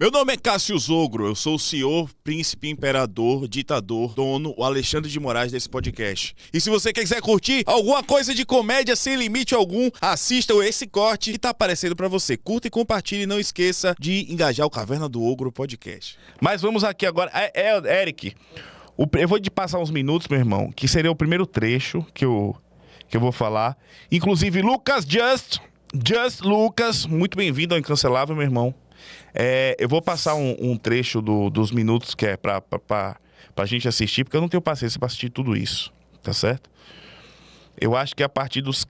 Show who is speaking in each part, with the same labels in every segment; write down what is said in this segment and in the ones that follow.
Speaker 1: Meu nome é Cássio Zogro, eu sou o senhor, príncipe, imperador, ditador, dono, o Alexandre de Moraes desse podcast. E se você quiser curtir alguma coisa de comédia sem limite algum, assista esse corte que tá aparecendo pra você. Curta e compartilhe e não esqueça de engajar o Caverna do Ogro podcast. Mas vamos aqui agora, Eric, eu vou te passar uns minutos, meu irmão, que seria o primeiro trecho que eu vou falar. Inclusive, Lucas Lucas, muito bem-vindo ao Incancelável, meu irmão. Eu vou passar um trecho dos minutos que é pra gente assistir, porque eu não tenho paciência pra assistir tudo isso, tá certo? Eu acho que a partir dos...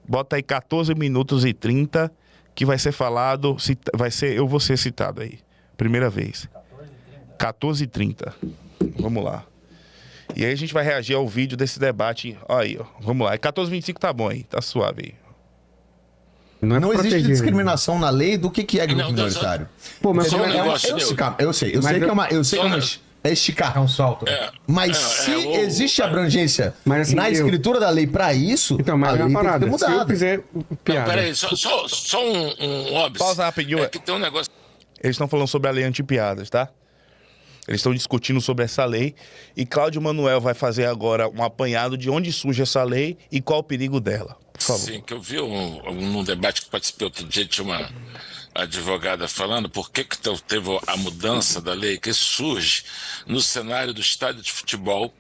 Speaker 1: Bota aí 14 minutos e 30 que vai ser falado, eu vou ser citado aí, primeira vez. 14 e 30. Vamos lá. E aí a gente vai reagir ao vídeo desse debate. Aí, ó. Vamos lá. 14h25 tá bom aí, tá suave aí.
Speaker 2: Não existe discriminação na lei do que é grupo minoritário.
Speaker 3: Pô, mas
Speaker 2: eu sei que é uma esticar.
Speaker 3: É um salto.
Speaker 2: Mas se existe abrangência na escritura da lei pra isso,
Speaker 3: então, mas
Speaker 2: a lei
Speaker 3: parada,
Speaker 2: tem que ser mudada.
Speaker 3: se eu fizer piada...
Speaker 4: Não, peraí, só um óbvio.
Speaker 1: Pausa rapidinho.
Speaker 4: Que tem um negócio...
Speaker 1: Eles estão falando sobre a lei anti-piadas, tá? Eles estão discutindo sobre essa lei e Cláudio Manuel vai fazer agora um apanhado de onde surge essa lei e qual o perigo dela. Por favor.
Speaker 4: Sim, que eu vi num debate que participei outro dia, tinha uma advogada falando por que teve a mudança da lei, que surge no cenário do estádio de futebol,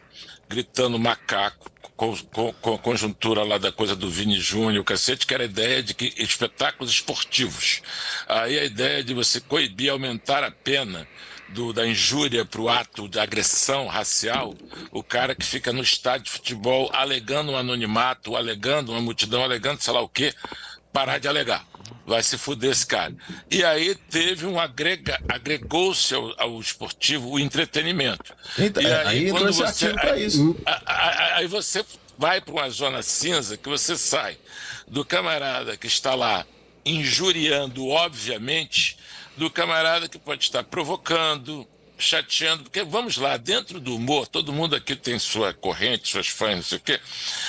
Speaker 4: gritando macaco, com a conjuntura lá da coisa do Vini Júnior, o cacete, que era a ideia de que espetáculos esportivos. Aí a ideia de você coibir, aumentar a pena da injúria para o ato de agressão racial, o cara que fica no estádio de futebol alegando um anonimato, alegando uma multidão, alegando sei lá o quê, parar de alegar. Vai se fuder esse cara. E aí teve agregou-se ao esportivo o entretenimento.
Speaker 2: Então,
Speaker 4: e
Speaker 2: aí
Speaker 4: quando
Speaker 2: você
Speaker 4: você
Speaker 2: para isso.
Speaker 4: Aí você vai para uma zona cinza que você sai do camarada que está lá injuriando, obviamente, do camarada que pode estar provocando, chateando, porque vamos lá, dentro do humor, todo mundo aqui tem sua corrente, suas fãs, não sei o quê,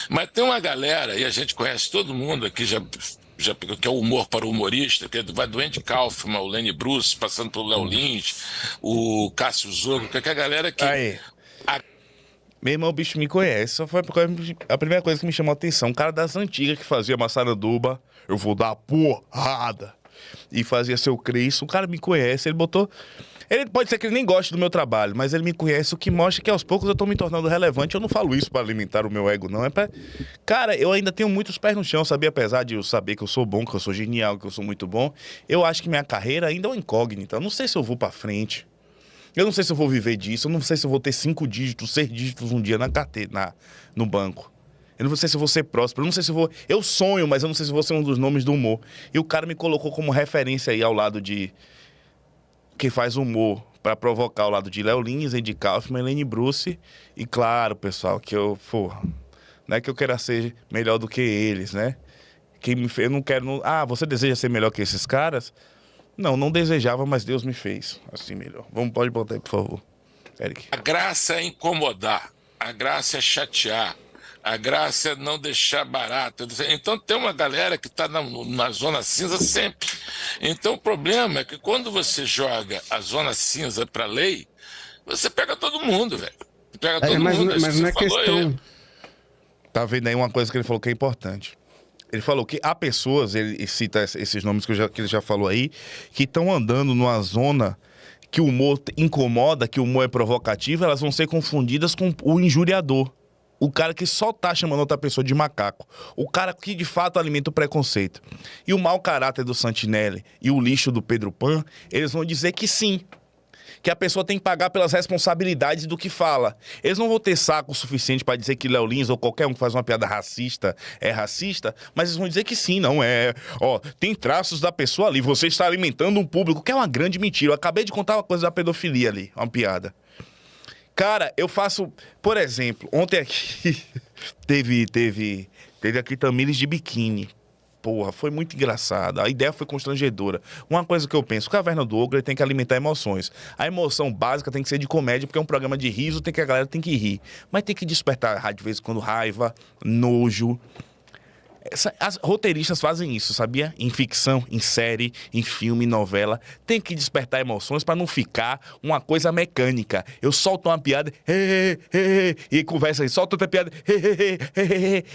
Speaker 4: mas tem uma galera, e a gente conhece todo mundo aqui, já que é o humor para o humorista, que vai do Andy Kaufman, o Lenny Bruce, passando pelo Léo Lins, o Cássio Zogro, que é a galera que...
Speaker 1: Aí. Meu irmão, o bicho me conhece, só foi a primeira coisa que me chamou a atenção, um cara das antigas que fazia Massaranduba, eu vou dar porrada, e fazia seu Cristo, o cara me conhece, ele botou... Ele pode ser que ele nem goste do meu trabalho, mas ele me conhece, o que mostra que aos poucos eu tô me tornando relevante. Eu não falo isso pra alimentar o meu ego, não. Cara, eu ainda tenho muitos pés no chão, sabia? Apesar de eu saber que eu sou bom, que eu sou genial, que eu sou muito bom, eu acho que minha carreira ainda é uma incógnita. Eu não sei se eu vou pra frente. Eu não sei se eu vou viver disso. Eu não sei se eu vou ter 5 dígitos, 6 dígitos um dia na carteira, no banco. Eu não sei se eu vou ser próspero, eu não sei se eu vou... Eu sonho, mas eu não sei se vou ser um dos nomes do humor. E o cara me colocou como referência aí ao lado de... que faz humor pra provocar ao lado de Léo Lins, Andy Kaufman, Lenny Bruce. E claro, pessoal, que eu... Porra, não é que eu queira ser melhor do que eles, né? Eu não quero... você deseja ser melhor que esses caras? Não desejava, mas Deus me fez assim melhor. Pode botar aí, por favor, Eric.
Speaker 4: A graça é incomodar, a graça é chatear, a graça é não deixar barato. Então tem uma galera que está na zona cinza sempre. Então o problema é que quando você joga a zona cinza para a lei, você pega todo mundo, velho. Pega todo mundo.
Speaker 3: Mas não é questão...
Speaker 1: Tá vendo aí uma coisa que ele falou que é importante. Ele falou que há pessoas, ele cita esses nomes que ele já falou aí, que estão andando numa zona que o humor incomoda, que o humor é provocativo, elas vão ser confundidas com o injuriador. O cara que só tá chamando outra pessoa de macaco. O cara que de fato alimenta o preconceito. E o mau caráter do Santinelli e o lixo do Pedro Pan, eles vão dizer que sim. Que a pessoa tem que pagar pelas responsabilidades do que fala. Eles não vão ter saco suficiente para dizer que Léo Lins ou qualquer um que faz uma piada racista é racista, mas eles vão dizer que sim, não é. Tem traços da pessoa ali, você está alimentando um público, que é uma grande mentira. Eu acabei de contar uma coisa da pedofilia ali, uma piada. Cara, eu faço... Por exemplo, ontem aqui teve aqui Tamires de biquíni. Porra, foi muito engraçado. A ideia foi constrangedora. Uma coisa que eu penso, o Caverna do Ogro tem que alimentar emoções. A emoção básica tem que ser de comédia, porque é um programa de riso, a galera tem que rir. Mas tem que despertar de vez em quando raiva, nojo. As roteiristas fazem isso, sabia? Em ficção, em série, em filme, em novela. Tem que despertar emoções pra não ficar uma coisa mecânica. Eu solto uma piada, e conversa aí, solta outra piada,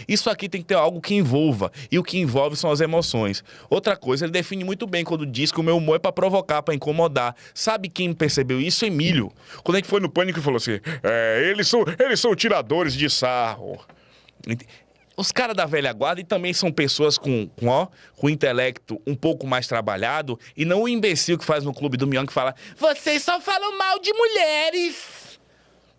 Speaker 1: Isso aqui tem que ter algo que envolva. E o que envolve são as emoções. Outra coisa, ele define muito bem quando diz que o meu humor é pra provocar, pra incomodar. Sabe quem percebeu isso? Emílio. Quando a gente foi no Pânico e falou assim, eles são tiradores de sarro. Os caras da velha guarda e também são pessoas com intelecto um pouco mais trabalhado e não o imbecil que faz no Clube do Mion que fala vocês só falam mal de mulheres.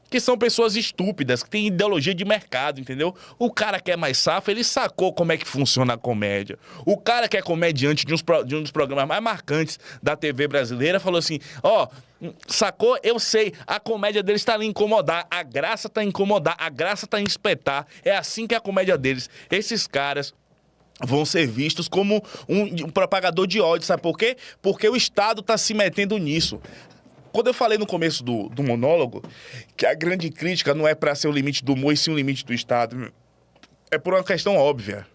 Speaker 1: Que são pessoas estúpidas, que têm ideologia de mercado, entendeu? O cara que é mais safo, ele sacou como é que funciona a comédia. O cara que é comediante de um dos programas mais marcantes da TV brasileira falou assim, sacou? Eu sei, a comédia deles tá em incomodar, a graça tá em incomodar, a graça tá em espetar. É assim que é a comédia deles. Esses caras vão ser vistos como um propagador de ódio, sabe por quê? Porque o Estado tá se metendo nisso. Quando eu falei no começo do monólogo que a grande crítica não é para ser o limite do humor e sim o limite do Estado, é por uma questão óbvia.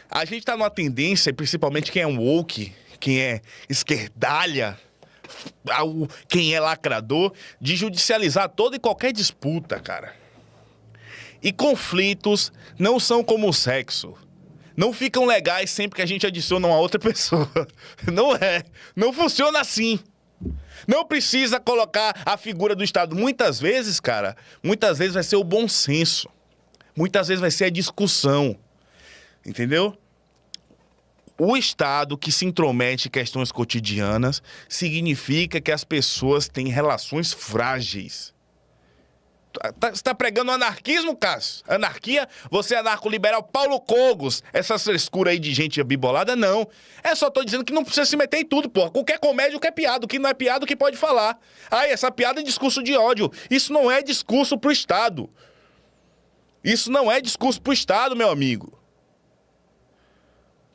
Speaker 1: A gente tá numa tendência, principalmente quem é woke, quem é esquerdalha, quem é lacrador, de judicializar toda e qualquer disputa, cara. E conflitos não são como o sexo. Não ficam legais sempre que a gente adiciona uma outra pessoa. Não é. Não funciona assim. Não precisa colocar a figura do Estado. Muitas vezes, cara, vai ser o bom senso. Muitas vezes vai ser a discussão. Entendeu? O Estado que se intromete em questões cotidianas significa que as pessoas têm relações frágeis. Você tá pregando anarquismo, Cássio? Anarquia? Você é anarco-liberal Paulo Cogos. Essa frescura aí de gente bibolada, não. Só tô dizendo que não precisa se meter em tudo, porra. Qualquer comédia, o que é piada. O que não é piada, o que pode falar. Essa piada é discurso de ódio. Isso não é discurso pro Estado. Isso não é discurso pro Estado, meu amigo.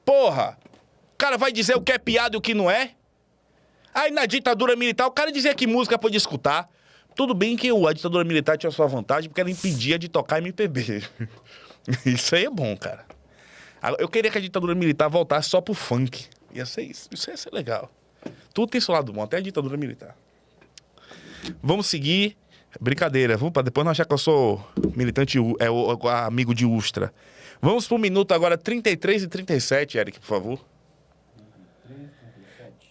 Speaker 1: Porra. O cara vai dizer o que é piada e o que não é? Aí na ditadura militar, o cara dizia que música podia escutar. Tudo bem que a ditadura militar tinha sua vantagem porque ela impedia de tocar MPB. Isso aí é bom, cara. Eu queria que a ditadura militar voltasse só pro funk. Ia ser isso. Isso ia ser legal. Tudo tem seu lado bom, até a ditadura militar. Vamos seguir. Brincadeira. Vamos pra depois não achar que eu sou militante, amigo de Ustra. Vamos pro minuto agora 33 e 37, Eric, por favor.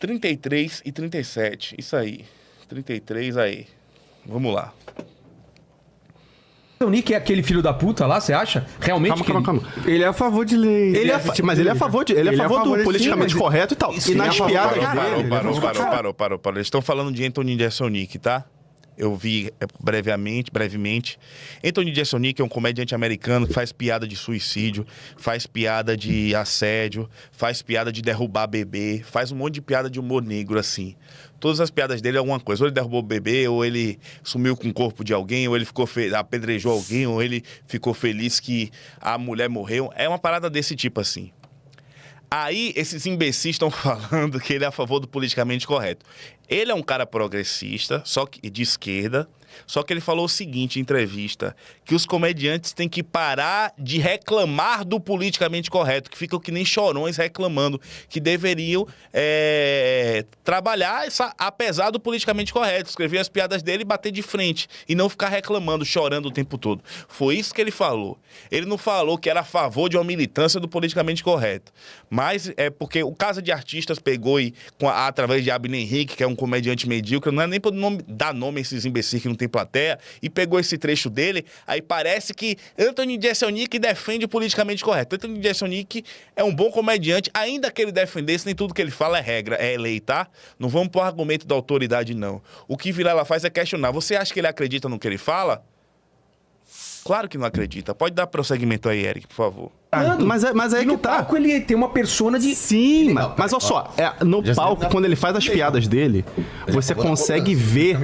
Speaker 1: 33 e 37. Isso aí. 33 aí. Vamos lá.
Speaker 5: O Nick é aquele filho da puta lá, você acha? Realmente?
Speaker 3: Calma. Ele é a favor de lei.
Speaker 2: Mas ele é a favor do politicamente correto e tal. E nas piadas dele...
Speaker 1: Parou. Eles estão falando de Anthony Jeselnik, tá? Eu vi brevemente. Anthony Jeselnik é um comediante americano que faz piada de suicídio, faz piada de assédio, faz piada de derrubar bebê, faz um monte de piada de humor negro, assim. Todas as piadas dele é alguma coisa. Ou ele derrubou o bebê, ou ele sumiu com o corpo de alguém, ou ele apedrejou alguém, ou ele ficou feliz que a mulher morreu. É uma parada desse tipo, assim. Aí, esses imbecis estão falando que ele é a favor do politicamente correto. Ele é um cara progressista, só que de esquerda, só que ele falou o seguinte em entrevista, que os comediantes têm que parar de reclamar do politicamente correto, que ficam que nem chorões reclamando, que deveriam trabalhar apesar do politicamente correto, escrever as piadas dele e bater de frente, e não ficar reclamando, chorando o tempo todo. Foi isso que ele falou. Ele não falou que era a favor de uma militância do politicamente correto, mas é porque o Casa de Artistas pegou e, através de Abner Henrique, que é um comediante medíocre, não é nem por dar nome a esses imbecis que não tem plateia, e pegou esse trecho dele, aí parece que Anthony Jeselnik defende o politicamente correto. Anthony Jeselnik é um bom comediante, ainda que ele defendesse, nem tudo que ele fala é regra, é lei, tá? Não vamos pro argumento da autoridade, não. O que Vilela faz é questionar. Você acha que ele acredita no que ele fala? Claro que não acredita. Pode dar prosseguimento aí, Eric, por favor.
Speaker 2: Mas aí que tá.
Speaker 5: Palco ele tem uma persona de...
Speaker 2: Sim, mas olha só, no palco, quando ele faz as piadas dele, você consegue ver...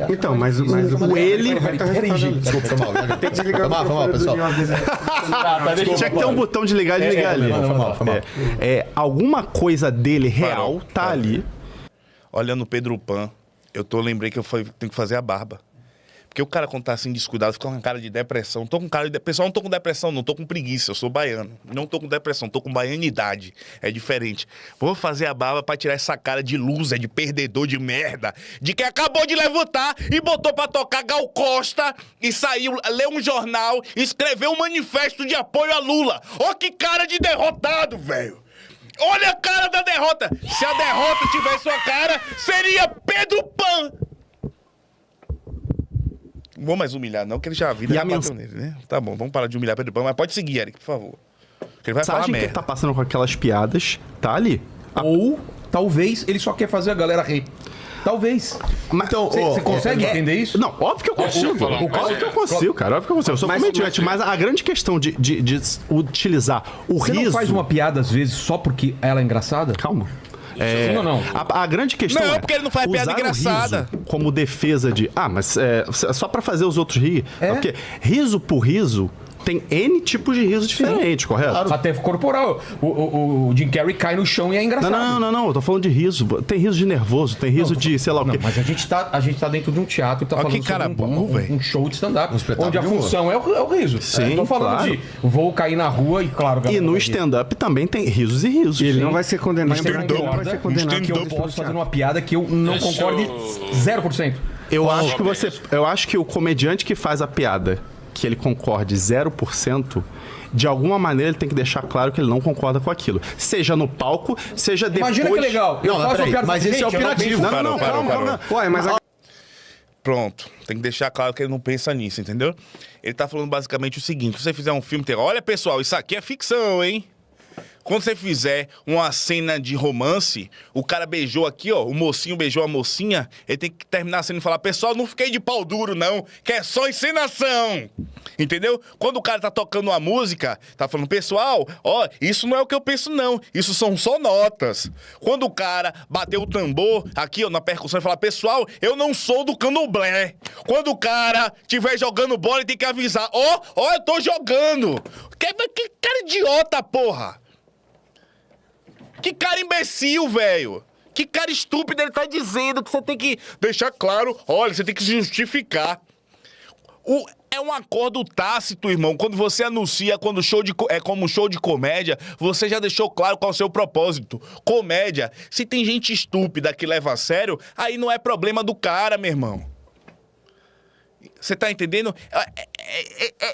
Speaker 3: Então, mas o ele...
Speaker 2: Desculpa, foi mal. Tem que desligar. Foi mal, pessoal. Tinha que ter um botão de ligar e desligar ali. Foi mal. Alguma coisa dele real tá ali.
Speaker 1: Olhando o Pedro Pan, lembrei que eu tenho que fazer a barba. Porque o cara, quando tá assim descuidado, fica com cara de depressão. Tô com cara de Pessoal, não tô com depressão, não tô com preguiça. Eu sou baiano. Não tô com depressão, tô com baianidade. É diferente. Vou fazer a barba pra tirar essa cara de loser, de perdedor, de merda. De quem acabou de levantar e botou pra tocar Gal Costa e saiu, leu um jornal, escreveu um manifesto de apoio a Lula. Ó que cara de derrotado, velho. Olha a cara da derrota. Se a derrota tivesse sua cara, seria Pedro Pan. Não vou mais humilhar, não, que ele já a vida já bateu nele, né? Tá bom, vamos parar de humilhar Pedro Pan, mas pode seguir, Eric, por favor. Que ele vai falar
Speaker 2: Mensagem que
Speaker 1: merda.
Speaker 2: ele tá passando com aquelas piadas, tá ali.
Speaker 5: Ou, talvez, ele só quer fazer a galera rir. Talvez.
Speaker 2: Então,
Speaker 5: Você consegue entender isso?
Speaker 2: Não, óbvio que eu
Speaker 4: Deixa eu
Speaker 2: consigo.
Speaker 4: falar uma coisa.
Speaker 2: Óbvio que eu consigo, cara. Óbvio que eu consigo. Eu sou comediante, mas a grande questão de utilizar o
Speaker 5: Você
Speaker 2: riso...
Speaker 5: não faz uma piada, às vezes, só porque ela é engraçada?
Speaker 2: Calma.
Speaker 5: Sim ou não?
Speaker 2: A grande questão
Speaker 1: Não,
Speaker 2: é
Speaker 1: porque ele não faz piada
Speaker 2: usar o
Speaker 1: engraçada.
Speaker 2: riso como defesa de... mas só pra fazer os outros rir.
Speaker 5: É?
Speaker 2: Porque riso por riso tem N tipos de riso diferentes, correto?
Speaker 5: Até corporal. O Jim Carrey cai no chão e é engraçado.
Speaker 2: Não. Eu tô falando de riso. Tem riso de nervoso, tem riso de sei lá o
Speaker 5: Não,
Speaker 2: quê.
Speaker 5: mas a gente tá dentro de um teatro e tá
Speaker 1: Olha
Speaker 5: falando
Speaker 1: que cara
Speaker 5: sobre
Speaker 1: burro, velho.
Speaker 5: um show de stand-up.
Speaker 6: espetáculo
Speaker 5: Onde a
Speaker 6: de humor.
Speaker 5: função é o riso.
Speaker 2: Sim,
Speaker 5: Eu tô falando
Speaker 2: claro.
Speaker 5: de vou cair na rua e, claro...
Speaker 2: E
Speaker 5: galera
Speaker 2: no
Speaker 5: vai rir.
Speaker 2: stand-up também tem risos e risos.
Speaker 3: E ele não vai ser condenado.
Speaker 5: Mas você
Speaker 3: Ele não
Speaker 5: concorda
Speaker 3: vai ser condenado.
Speaker 5: que eu posso fazer uma piada que eu não
Speaker 4: Deixa
Speaker 5: concorde
Speaker 4: eu-
Speaker 5: 0%.
Speaker 2: Eu acho que o comediante que faz a piada, que ele concorde 0%, de alguma maneira ele tem que deixar claro que ele não concorda com aquilo. Seja no palco, seja depois...
Speaker 5: Imagina que legal. Eu
Speaker 6: Não,
Speaker 5: faço
Speaker 6: peraí,
Speaker 5: uma piada
Speaker 6: mas esse é
Speaker 5: gente, eu não
Speaker 6: opinativo.
Speaker 5: penso-
Speaker 2: Não,
Speaker 1: Parou.
Speaker 2: calma.
Speaker 3: Ué, mas
Speaker 1: Pronto. Tem que deixar claro que ele não pensa nisso, entendeu? Ele tá falando basicamente o seguinte: se você fizer um filme, olha, pessoal, isso aqui é ficção, hein? Quando você fizer uma cena de romance, o cara beijou aqui, ó, o mocinho beijou a mocinha, ele tem que terminar a cena e falar: pessoal, não fiquei de pau duro, não, que é só encenação. Entendeu? Quando o cara tá tocando uma música, tá falando: pessoal, ó, isso não é o que eu penso, não. Isso são só notas. Quando o cara bateu o tambor aqui, ó, na percussão, e falar: pessoal, eu não sou do candomblé. Quando o cara estiver jogando bola, ele tem que avisar: ó, eu tô jogando. Que cara idiota, porra. Que cara imbecil, velho. Que cara estúpido ele tá dizendo que você tem que deixar claro. Olha, você tem que se justificar. É um acordo tácito, irmão. Quando você anuncia como um show de comédia, você já deixou claro qual é o seu propósito. Comédia. Se tem gente estúpida que leva a sério, aí não é problema do cara, meu irmão. Você tá entendendo?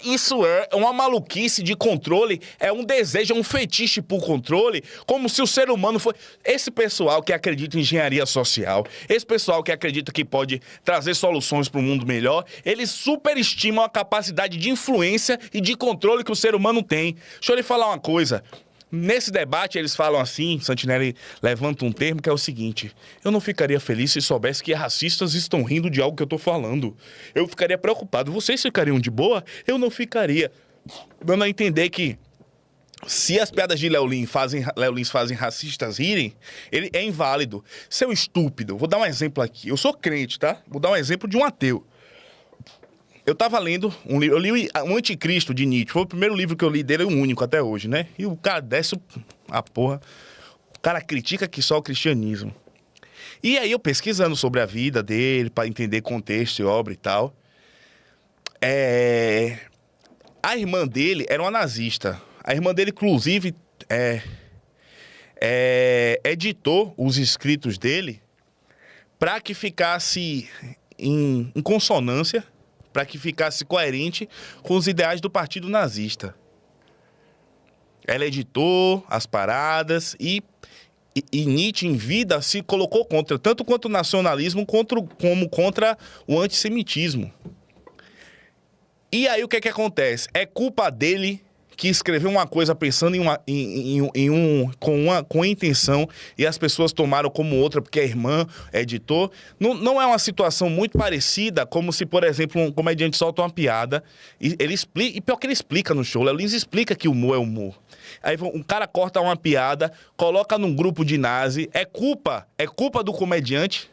Speaker 1: Isso é uma maluquice de controle, é um desejo, é um fetiche por controle, como se o ser humano fosse... Esse pessoal que acredita em engenharia social, esse pessoal que acredita que pode trazer soluções para um mundo melhor, eles superestimam a capacidade de influência e de controle que o ser humano tem. Deixa eu lhe falar uma coisa. Nesse debate, eles falam assim, Santinelli levanta um termo que é o seguinte: eu não ficaria feliz se soubesse que racistas estão rindo de algo que eu tô falando. Eu ficaria preocupado. Vocês ficariam de boa? Eu não ficaria. Dando a entender que se as piadas de Léo Lins fazem racistas rirem, ele é inválido. Seu estúpido, vou dar um exemplo aqui. Eu sou crente, tá? Vou dar um exemplo de um ateu. Eu tava lendo um livro, eu li O Anticristo, de Nietzsche. Foi o primeiro livro que eu li dele, o único até hoje, né? E o cara desce a porra. O cara critica aqui só o cristianismo. E aí eu pesquisando sobre a vida dele, pra entender contexto e obra e tal. A irmã dele era uma nazista. A irmã dele, inclusive, editou os escritos dele pra que ficasse em consonância, para que ficasse coerente com os ideais do partido nazista. Ela editou as paradas e Nietzsche, em vida, se colocou contra, tanto quanto o nacionalismo, como contra o antissemitismo. E aí o que é que acontece? É culpa dele que escreveu uma coisa pensando com intenção e as pessoas tomaram como outra porque a irmã editou. Não é uma situação muito parecida como se, por exemplo, um comediante solta uma piada e ele explica, e pior que ele explica no show, Léo Lins explica que humor é humor. Aí um cara corta uma piada, coloca num grupo de nazi, é culpa do comediante.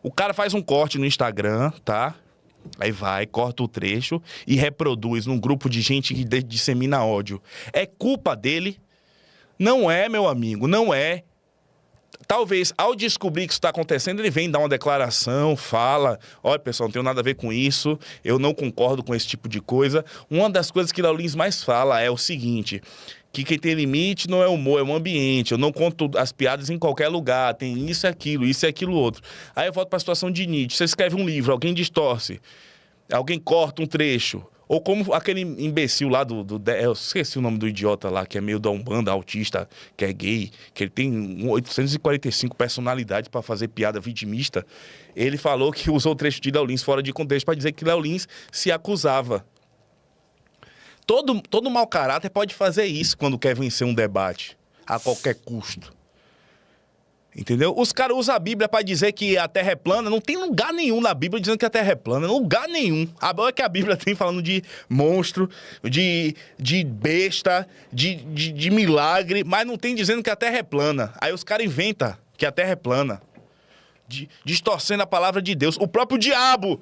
Speaker 1: O cara faz um corte no Instagram, tá? Aí vai, corta o trecho e reproduz num grupo de gente que dissemina ódio. É culpa dele? Não é, meu amigo, não é. talvez, ao descobrir que isso está acontecendo, ele vem dar uma declaração, fala, olha, pessoal, não tenho nada a ver com isso, eu não concordo com esse tipo de coisa. Uma das coisas que Léo Lins mais fala é o seguinte, que quem tem limite não é o humor, é o ambiente. Eu não conto as piadas em qualquer lugar, tem isso e aquilo outro. Aí eu volto para a situação de Nietzsche. Você escreve um livro, alguém distorce, alguém corta um trecho. Ou como aquele imbecil lá eu esqueci o nome do idiota lá, que é meio da Umbanda, autista, que é gay, que ele tem 845 personalidades para fazer piada vitimista. Ele falou que usou o trecho de Léo Lins fora de contexto para dizer que Léo Lins se acusava. Todo mau caráter pode fazer isso quando quer vencer um debate, a qualquer custo. Entendeu? Os caras usam a Bíblia para dizer que a Terra é plana. Não tem lugar nenhum na Bíblia dizendo que a Terra é plana. Lugar nenhum. A boa é que a Bíblia tem falando de monstro, de besta, de milagre, mas não tem dizendo que a Terra é plana. Aí os caras inventam que a Terra é plana, distorcendo a palavra de Deus. O próprio diabo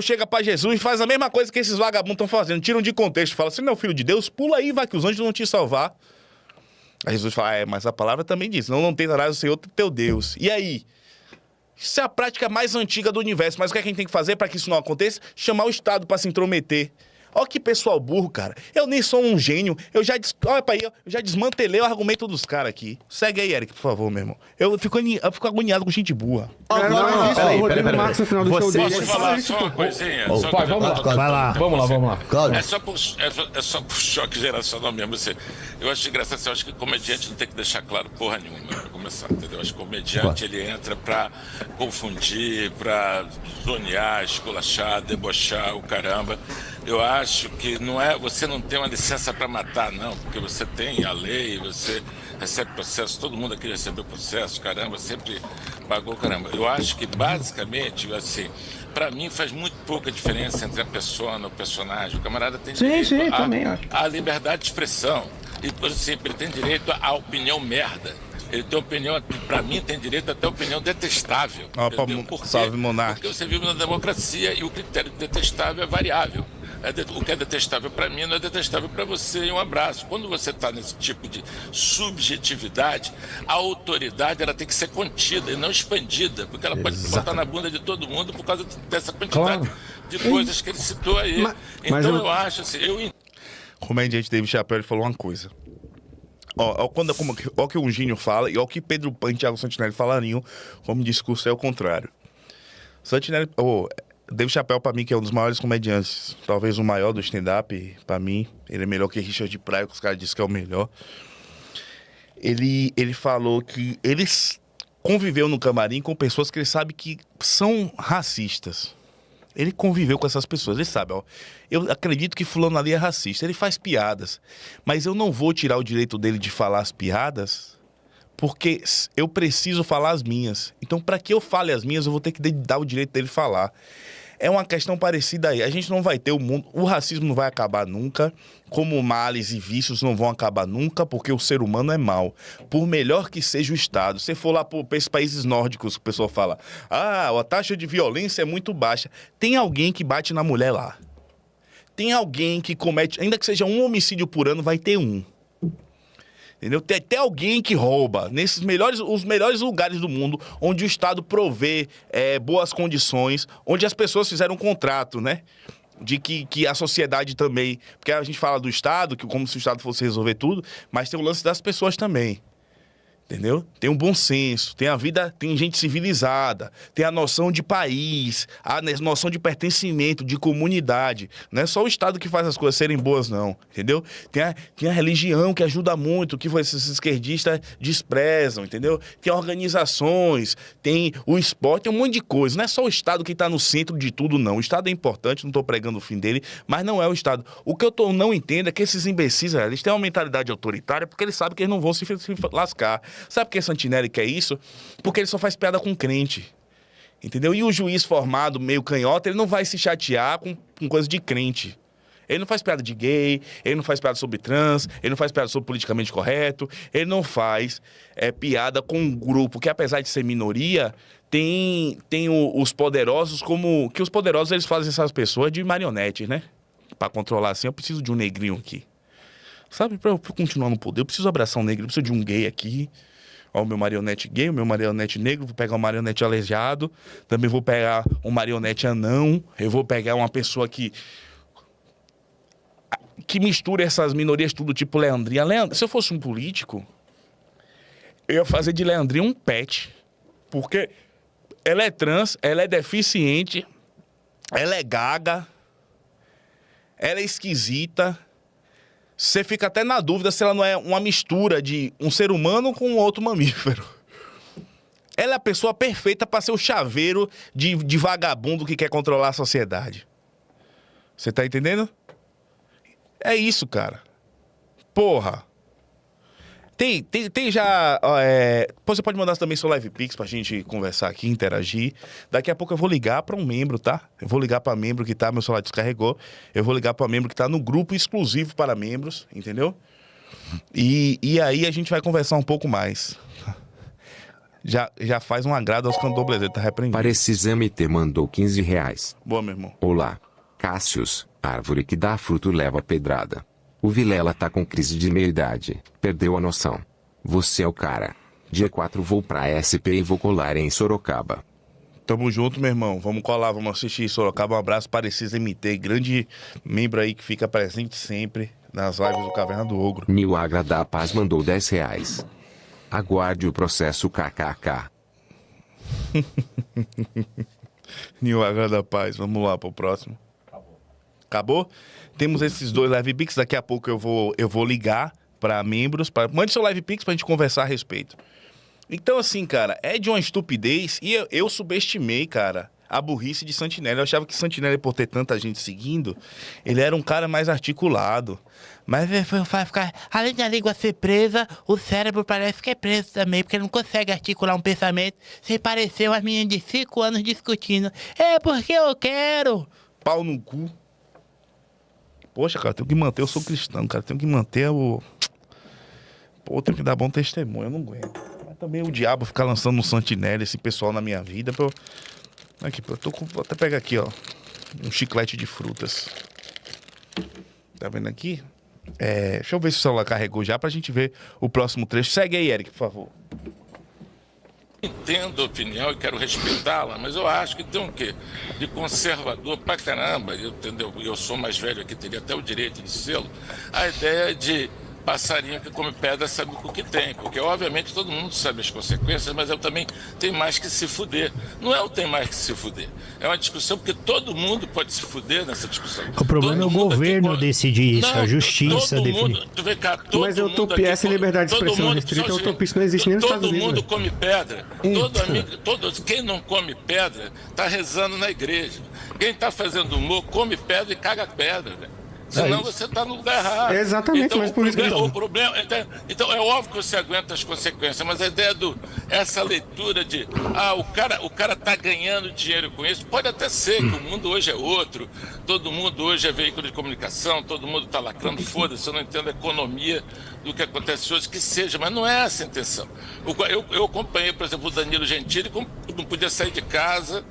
Speaker 1: chega para Jesus e faz a mesma coisa que esses vagabundos estão fazendo. Tiram de contexto. Fala, você não é o filho de Deus? Pula aí, vai que os anjos vão te salvar. Aí Jesus fala, mas a palavra também diz, não tentarás o Senhor teu Deus. E aí? Isso é a prática mais antiga do universo, mas o que é que a gente tem que fazer para que isso não aconteça? Chamar o Estado para se intrometer. Olha que pessoal burro, cara. Eu nem sou um gênio. Olha pra aí, eu já desmantelei o argumento dos caras aqui. Segue aí, Eric, por favor, meu irmão. Eu fico agoniado com gente burra.
Speaker 3: Rodrigo Marques no final do show dele.
Speaker 4: Posso falar só uma coisinha?
Speaker 5: Vai, vamos lá.
Speaker 6: Vai lá.
Speaker 5: Vamos lá.
Speaker 6: Cláudio.
Speaker 4: É só por choque geracional mesmo. Eu acho engraçado, eu acho que o comediante não tem que deixar claro porra nenhuma, pra começar, entendeu? Eu acho que o comediante, ele entra pra confundir, pra zonear, esculachar, debochar, o caramba. Eu acho que você não tem uma licença para matar, não, porque você tem a lei, você recebe processo, todo mundo aqui recebeu processo, caramba, sempre pagou, caramba. Eu acho que, basicamente, assim, para mim faz muito pouca diferença entre a persona, o personagem. O camarada tem direito à liberdade de expressão. E, por exemplo, ele tem direito à opinião merda. Ele tem opinião, para mim, tem direito até a opinião detestável.
Speaker 1: Salve, Monarca.
Speaker 4: Porque você vive na democracia e o critério detestável é variável. O que é detestável para mim não é detestável para você, e um abraço. Quando você está nesse tipo de subjetividade, a autoridade ela tem que ser contida e não expandida, porque ela pode botar na bunda de todo mundo por causa dessa quantidade de coisas que ele citou aí. Então eu acho assim,
Speaker 1: O comediante David Chappelle falou uma coisa. Ó o que o Gínio fala e ó o que Pedro Pan e Thiago Santinelli falariam como discurso é o contrário. David Chappelle, pra mim, que é um dos maiores comediantes, talvez o maior do stand-up, pra mim, ele é melhor que Richard Pryor, que os caras dizem que é o melhor. Ele falou que ele conviveu no camarim com pessoas que ele sabe que são racistas. Ele conviveu com essas pessoas, ele sabe, eu acredito que fulano ali é racista, ele faz piadas, mas eu não vou tirar o direito dele de falar as piadas, porque eu preciso falar as minhas. Então, para que eu fale as minhas, eu vou ter que dar o direito dele falar. É uma questão parecida aí. A gente não vai ter o mundo... O racismo não vai acabar nunca, como males e vícios não vão acabar nunca, porque o ser humano é mau. Por melhor que seja o Estado. Se for lá para esses países nórdicos, que o pessoal fala, a taxa de violência é muito baixa. Tem alguém que bate na mulher lá. Tem alguém que comete... Ainda que seja um homicídio por ano, vai ter um. Entendeu? Tem até alguém que rouba os melhores lugares do mundo, onde o Estado provê boas condições, onde as pessoas fizeram um contrato, né? De que a sociedade também... Porque a gente fala do Estado, que como se o Estado fosse resolver tudo, mas tem o lance das pessoas também. Entendeu? Tem um bom senso, tem a vida, tem gente civilizada, tem a noção de país, a noção de pertencimento, de comunidade. Não é só o Estado que faz as coisas serem boas, não. Entendeu? Tem a religião que ajuda muito, que esses esquerdistas desprezam, entendeu? Tem organizações, tem o esporte, tem um monte de coisa. Não é só o Estado que está no centro de tudo, não. O Estado é importante, não estou pregando o fim dele, mas não é o Estado. O que eu não entendo é que esses imbecis, eles têm uma mentalidade autoritária porque eles sabem que eles não vão se lascar. Sabe por que Santinelli quer isso? Porque ele só faz piada com crente. Entendeu? E o juiz formado, meio canhota, ele não vai se chatear com coisa de crente. Ele não faz piada de gay, ele não faz piada sobre trans, ele não faz piada sobre politicamente correto, ele não faz piada com um grupo que, apesar de ser minoria, tem os poderosos como... Que os poderosos, eles fazem essas pessoas de marionete, né? Pra controlar assim, eu preciso de um negrinho aqui. Sabe? Pra eu continuar no poder, eu preciso abraçar um negro, eu preciso de um gay aqui. Ó, o meu marionete gay, o meu marionete negro, vou pegar um marionete aleijado, também vou pegar um marionete anão, eu vou pegar uma pessoa que mistura essas minorias tudo, tipo Leandrinha. Se eu fosse um político, eu ia fazer de Leandrinha um pet, porque ela é trans, ela é deficiente, ela é gaga, ela é esquisita. Você fica até na dúvida se ela não é uma mistura de um ser humano com outro mamífero. Ela é a pessoa perfeita para ser o chaveiro de vagabundo que quer controlar a sociedade. Você tá entendendo? É isso, cara. Porra. Tem já... Você pode mandar também seu Live Pix pra gente conversar aqui, interagir. Daqui a pouco eu vou ligar pra um membro, tá? Eu vou ligar pra membro que tá... Meu celular descarregou. Eu vou ligar pra membro que tá no grupo exclusivo para membros, entendeu? E aí a gente vai conversar um pouco mais. Já faz um agrado aos candobleses, tá repreendido.
Speaker 6: Parecis MT mandou R$15.
Speaker 1: Boa, meu irmão.
Speaker 6: Olá. Cássius, árvore que dá fruto leva pedrada. O Vilela tá com crise de meia-idade, perdeu a noção. Você é o cara. Dia 4 vou pra SP e vou colar em Sorocaba.
Speaker 1: Tamo junto, meu irmão. Vamos colar, vamos assistir Sorocaba. Um abraço para esses MT, grande membro aí que fica presente sempre nas lives do Caverna do Ogro.
Speaker 6: Nil Agra da Paz mandou R$10. Aguarde o processo KKK.
Speaker 1: Nil Agra da Paz. Vamos lá pro próximo. Acabou? Temos esses dois Live Pix. Daqui a pouco eu vou ligar para membros. Mande seu Live Pix pra gente conversar a respeito. Então, assim, cara, é de uma estupidez. E eu subestimei, cara, a burrice de Santinelli. Eu achava que Santinelli, por ter tanta gente seguindo, ele era um cara mais articulado. Mas vai ficar... Além da língua ser presa, o cérebro parece que é preso também, porque ele não consegue articular um pensamento sem parecer umas meninas de 5 anos discutindo. É porque eu quero. Pau no cu. Poxa, cara, eu tenho que manter... Eu sou cristão, cara. Eu tenho que manter o... Pô, eu tenho que dar bom testemunho. Eu não aguento. Mas também o diabo ficar lançando um Santinelli, esse pessoal na minha vida. Aqui, vou até pegar aqui, ó. Um chiclete de frutas. Tá vendo aqui? Deixa eu ver se o celular carregou já pra gente ver o próximo trecho. Segue aí, Eric, por favor.
Speaker 4: Entendo a opinião e quero respeitá-la, mas eu acho que tem um quê? De conservador pra caramba, entendeu? Eu sou mais velho aqui, teria até o direito de sê-lo. A ideia de passarinho que come pedra sabe o que tem, porque obviamente todo mundo sabe as consequências, mas eu também tenho mais que se fuder. Não é o tem mais que se fuder, é uma discussão porque todo mundo pode se fuder nessa discussão.
Speaker 7: O problema é o governo decidir isso, a justiça definir.
Speaker 3: Mas a utopia, essa liberdade de expressão restrita, a utopia não existe nem nos Estados Unidos.
Speaker 4: Todo mundo come pedra, quem não come pedra está rezando na igreja. Quem está fazendo humor come pedra e caga pedra, velho. Senão você está no lugar errado.
Speaker 3: Exatamente,
Speaker 4: então,
Speaker 3: mas por isso que
Speaker 4: o problema, então é óbvio que você aguenta as consequências, mas a ideia essa leitura de o cara tá ganhando dinheiro com isso, pode até ser que o mundo hoje é outro, todo mundo hoje é veículo de comunicação, todo mundo está lacrando, foda-se, eu não entendo a economia do que acontece hoje, que seja, mas não é essa a intenção. Eu acompanhei, por exemplo, o Danilo Gentili, não podia sair de casa,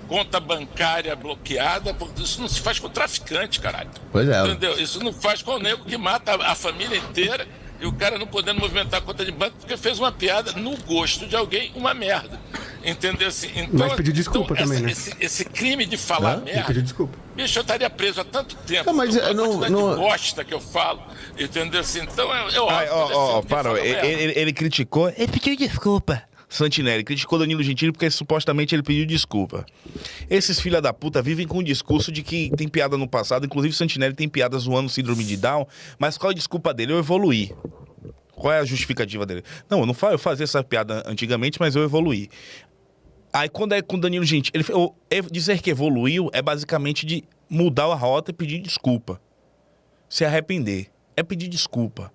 Speaker 4: conta bancária bloqueada, porque isso não se faz com traficante, caralho.
Speaker 5: Pois é.
Speaker 4: Entendeu? Isso não faz com o nego que mata a família inteira e o cara não podendo movimentar a conta de banco porque fez uma piada no gosto de alguém, uma merda. Entendeu? Assim, então,
Speaker 3: mas pediu desculpa também, né?
Speaker 4: Esse crime de falar merda.
Speaker 3: Pediu desculpa.
Speaker 4: Bicho, eu estaria preso há tanto tempo.
Speaker 3: Não, mas
Speaker 4: a
Speaker 3: não,
Speaker 4: quantidade de bosta que eu falo. Entendeu? Assim, então eu
Speaker 1: parou. Ele criticou. Ele pediu desculpa. Santinelli criticou Danilo Gentili porque supostamente ele pediu desculpa. Esses filha da puta vivem com o discurso de que tem piada no passado. Inclusive Santinelli tem piada zoando síndrome de Down. Mas qual é a desculpa dele? Eu evoluí. Qual é a justificativa dele? Não, eu fazia essa piada antigamente, mas eu evoluí. Aí quando é com Danilo Gentili, dizer que evoluiu é basicamente de mudar a rota e pedir desculpa. Se arrepender. É pedir desculpa.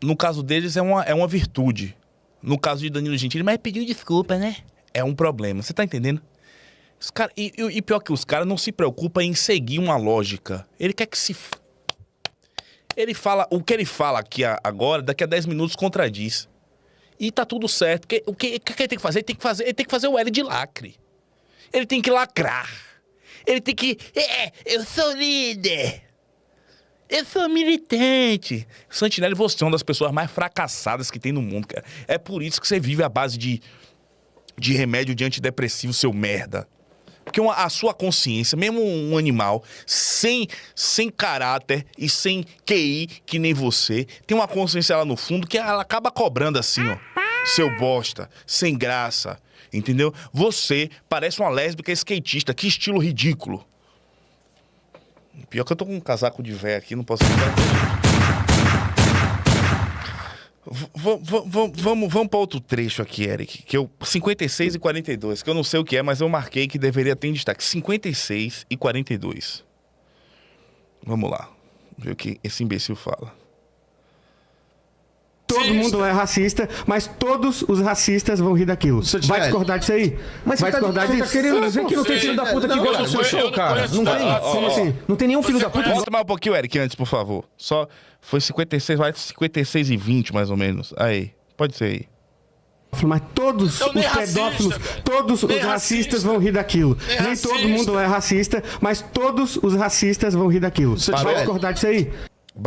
Speaker 1: No caso deles é uma virtude. No caso de Danilo Gentili, mas pediu desculpa, né? É um problema. Você tá entendendo? Os cara, e pior que os caras não se preocupam em seguir uma lógica. Ele quer que se... Ele fala... O que ele fala aqui agora, daqui a 10 minutos, contradiz. E tá tudo certo. O que ele tem que fazer? Ele tem que fazer o L de lacre. Ele tem que lacrar. Ele tem que... eu sou líder. Eu sou militante. Santinelli, você é uma das pessoas mais fracassadas que tem no mundo, cara. É por isso que você vive à base de remédio de antidepressivo, seu merda. Porque a sua consciência, mesmo um animal, sem caráter e sem QI, que nem você, tem uma consciência lá no fundo que ela acaba cobrando assim, ó. Seu bosta, sem graça, entendeu? Você parece uma lésbica skatista, que estilo ridículo. Pior que eu tô com um casaco de véia aqui, não posso... Vamos para outro trecho aqui, Eric. Que eu 56 e 42, que eu não sei o que é, mas eu marquei que deveria ter em destaque. 56 e 42. Vamos lá. Ver o que esse imbecil fala.
Speaker 3: Todo mundo é racista, mas todos os racistas vão rir daquilo. Vai discordar disso aí?
Speaker 5: Mas
Speaker 3: vai
Speaker 5: você
Speaker 3: discordar
Speaker 5: tá
Speaker 3: disso?
Speaker 5: querendo dizer que não tem filho da puta que gosta do seu show, cara? Não tem?
Speaker 3: Como assim?
Speaker 5: Não tem nenhum filho da puta.
Speaker 1: Volta mais um pouquinho, Eric, antes, por favor. Só foi 56, vai 56 e 20, mais ou menos. Aí, pode ser aí.
Speaker 3: Mas todos
Speaker 4: Então,
Speaker 3: os
Speaker 4: nem
Speaker 3: pedófilos,
Speaker 4: racista,
Speaker 3: todos os
Speaker 4: nem
Speaker 3: racistas
Speaker 4: racista,
Speaker 3: vão rir daquilo.
Speaker 4: nem
Speaker 3: Nem
Speaker 4: racista.
Speaker 3: todo mundo é racista, mas todos os racistas vão rir daquilo. Vai discordar disso aí?